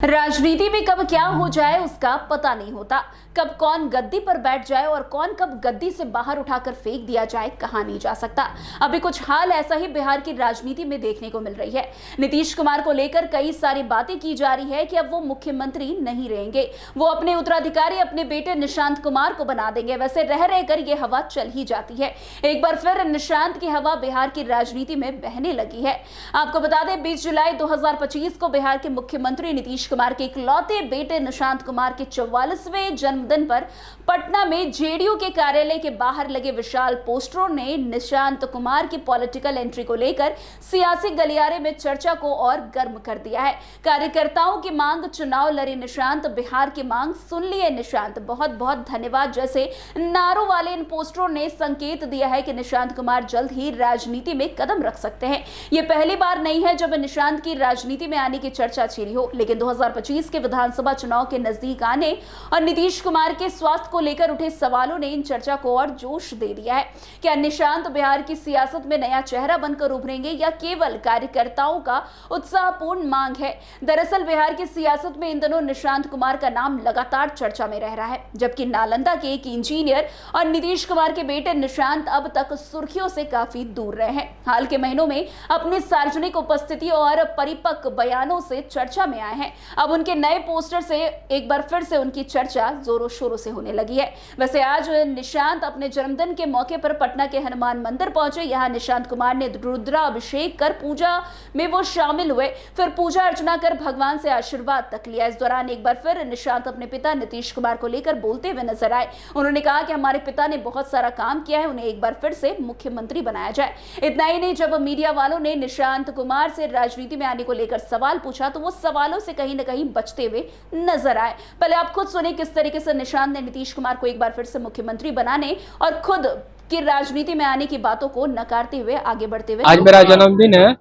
राजनीति में कब क्या हो जाए उसका पता नहीं होता। कब कौन गद्दी पर बैठ जाए और कौन कब गद्दी से बाहर उठाकर फेंक दिया जाए कहा नहीं जा सकता। अभी कुछ हाल ऐसा ही बिहार की राजनीति में देखने को मिल रही है। नीतीश कुमार को लेकर कई सारी बातें की जा रही है कि अब वो मुख्यमंत्री नहीं रहेंगे, वो अपने उत्तराधिकारी अपने बेटे निशांत कुमार को बना देंगे। वैसे रह रहकर ये हवा चल ही जाती है। एक बार फिर निशांत की हवा बिहार की राजनीति में बहने लगी है। आपको बता दें 20 जुलाई 2025 को बिहार के मुख्यमंत्री नीतीश कुमार के इकलौते बेटे निशांत कुमार के 44वें जन्मदिन पर पटना में जेडीयू के कार्यालय के बाहर लगे विशाल पोस्टरों ने निशांत कुमार की पॉलिटिकल एंट्री को लेकर सियासी गलियारे में चर्चा को और गर्म कर दिया है। कार्यकर्ताओं की मांग, चुनाव लड़े निशांत, बिहार की मांग सुन लिए निशांत, बहुत बहुत धन्यवाद जैसे नारों वाले इन पोस्टरों ने संकेत दिया है कि निशांत कुमार जल्द ही राजनीति में कदम रख सकते हैं। ये पहली बार नहीं है जब निशांत की राजनीति में आने की चर्चा छिड़ी हो, लेकिन 2025 के विधानसभा चुनाव के नजदीक आने और नीतीश कुमार के स्वास्थ्य को लेकर उठे सवालों ने इन चर्चा को और जोश दे दिया है। क्या निशांत बिहार की सियासत में नया चेहरा बनकर उभरेंगे या केवल कार्यकर्ताओं का उत्साहपूर्ण मांग है? दरअसल बिहार की सियासत में इन दिनों निशांत कुमार का नाम लगातार चर्चा में रह रहा है, जबकि नालंदा के एक इंजीनियर और नीतीश कुमार के बेटे निशांत अब तक सुर्खियों से काफी दूर रहे हैं। हाल के महीनों में अपनी सार्वजनिक उपस्थिति और परिपक्व बयानों से चर्चा में आए हैं। अब उनके नए पोस्टर से एक बार फिर से उनकी चर्चा जोरों शोरों से होने लगी है। वैसे आज निशांत अपने जन्मदिन के मौके पर पटना के हनुमान मंदिर पहुंचे। यहां निशांत कुमार ने रुद्राभिषेक कर पूजा में वो शामिल हुए, फिर पूजा अर्चना कर भगवान से आशीर्वाद तक लिया। इस दौरान एक बार फिर निशांत अपने पिता नीतीश कुमार को लेकर बोलते हुए नजर आए। उन्होंने कहा कि हमारे पिता ने बहुत सारा काम किया है, उन्हें एक बार फिर से मुख्यमंत्री बनाया जाए। इतना ही नहीं, जब मीडिया वालों ने निशांत कुमार से राजनीति में आने को लेकर सवाल पूछा तो वो सवालों से कहीं न कहीं बचते हुए नजर आए। पहले आप खुद सुने किस तरीके से निशांत ने नीतीश कुमार को एक बार फिर से मुख्यमंत्री बनाने और खुद की राजनीति में आने की बातों को नकारते हुए आगे बढ़ते हुए। आज मेरा जन्मदिन है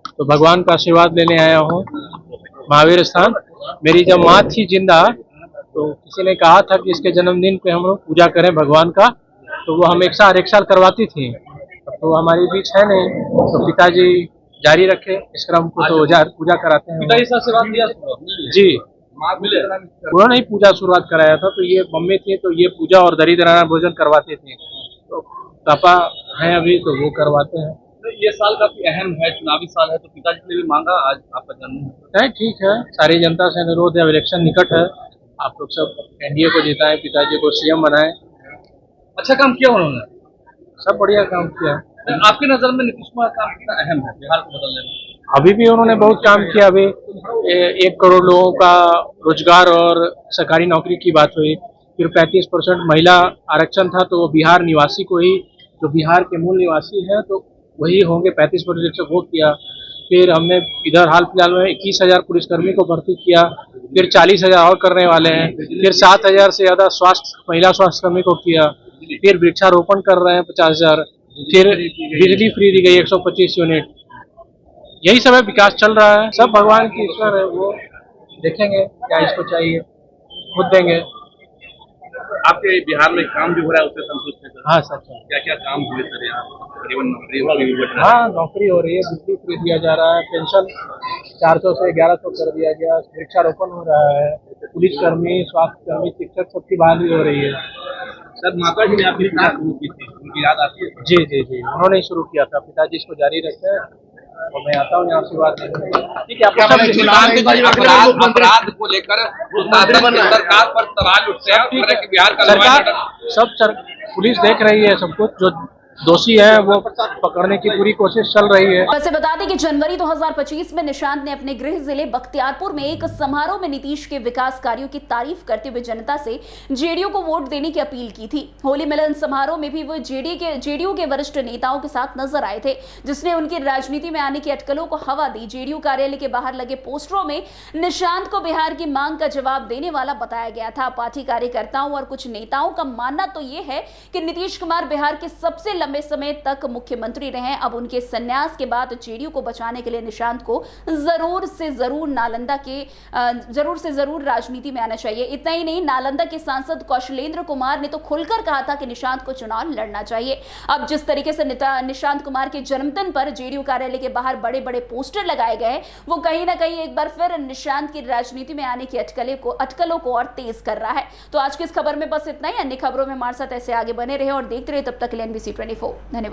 तो भगवान का आशीर्वाद लेने आया हूँ महावीर स्थान। मेरी जब माँ थी जिंदा तो किसी ने कहा था कि इसके जन्मदिन पे हम लोग पूजा करें भगवान का, तो वो हम एक साल करवाती थी। तो हमारी बीच है नहीं, तो पिताजी जारी रखे इस क्रम को, तो पूजा कराते हैं। पिताजी से आशीर्वाद दिया जी, उन्होंने ही पूजा शुरुआत कराया था। तो ये मम्मी थी तो ये पूजा और दरिद्राना भोजन करवाते थे, तो पापा हैं अभी तो वो करवाते हैं। तो ये साल काफी अहम है, चुनावी साल है, तो पिताजी ने भी मांगा आज आपका जन्मदिन है। ठीक है, सारी जनता से अनुरोध है, इलेक्शन निकट है, आप लोग सब एनडीए को जिताएं, पिताजी को सीएम बनाएं। अच्छा काम किया उन्होंने, सब बढ़िया काम किया। आपकी नजर में नीतीश कुमार का कितना अहम है बिहार को बदलने में? अभी भी उन्होंने बहुत काम किया। अभी 1 करोड़ लोगों का रोजगार और सरकारी नौकरी की बात हुई। फिर 35% महिला आरक्षण था, तो वो बिहार निवासी को ही, जो बिहार के मूल निवासी है तो वही होंगे, 35% से वोट किया। फिर हमने इधर हाल फिलहाल में 21,000 पुलिसकर्मी को भर्ती किया, फिर 40,000 और करने वाले हैं। फिर 7,000 से ज्यादा महिला स्वास्थ्य कर्मी को किया। फिर वृक्षारोपण कर रहे हैं 50,000। फिर बिजली फ्री दी गई 125 यूनिट। यही सब है, विकास चल रहा है। सब भगवान की ईश्वर है, वो देखेंगे क्या इसको चाहिए, खुद देंगे। आपके बिहार में काम जो हो रहा है उससे संतुष्ट है? हाँ सच है। क्या क्या काम हुए सर यहाँ? करीबन नौकरी? हाँ, नौकरी हो रही है, बिजली फ्री दिया जा रहा है, पेंशन 400 से 1100 कर दिया गया, वृक्षारोपण हो रहा है, पुलिसकर्मी, स्वास्थ्य कर्मी, शिक्षक सबकी बहाली हो रही है। सर माता जी ने आपकी पूजा शुरू की थी, उनकी याद आती है? जी जी जी, उन्होंने शुरू किया था। पिताजी इसको जारी रखते हैं और मैं आता हूँ यहाँ आशीर्वाद देने। ठीक है, अपराध को लेकर सरकार पर सवाल उठते हैं कि बिहार का सरकार पुलिस देख रही है सब कुछ, जो दोषी है वो पकड़ने की पूरी कोशिश चल रही है। वैसे बता दें कि जनवरी 2025 में निशांत ने अपने गृह जिले बख्तियारपुर में एक समारोह में नीतीश के विकास कार्यों की तारीफ करते हुए जनता से जेडीयू को वोट देने की अपील की थी। होली मिलन समारोह में भी वो जेडीयू के वरिष्ठ नेताओं के साथ नजर आए थे, जिसने उनकी राजनीति में आने की अटकलों को हवा दी। जेडीयू कार्यालय के बाहर लगे पोस्टरों में निशांत को बिहार की मांग का जवाब देने वाला बताया गया था। पार्टी कार्यकर्ताओं और कुछ नेताओं का मानना तो ये है कि नीतीश कुमार बिहार के सबसे लंबे समय तक मुख्यमंत्री रहे। अब उनके संन्यास के बाद जेडीयू को बचाने के लिए निशांत को जरूर से जरूर राजनीति में आना चाहिए। इतना ही नहीं, नालंदा के सांसद कौशलेंद्र कुमार ने तो खुलकर कहा था कि निशांत को चुनाव लड़ना चाहिए। अब जिस तरीके से निशांत कुमार के जन्मदिन पर जेडीयू कार्यालय के बाहर बड़े बड़े पोस्टर लगाए गए, वो कहीं ना कहीं एक बार फिर निशांत की राजनीति में आने की अटकलों को और तेज कर रहा है। तो आज की इस खबर में बस इतना ही। अन्य खबरों में हमारे साथ ऐसे आगे बने रहे और देखते रहे। तब तक के लिए NBC 24 धन्यवाद।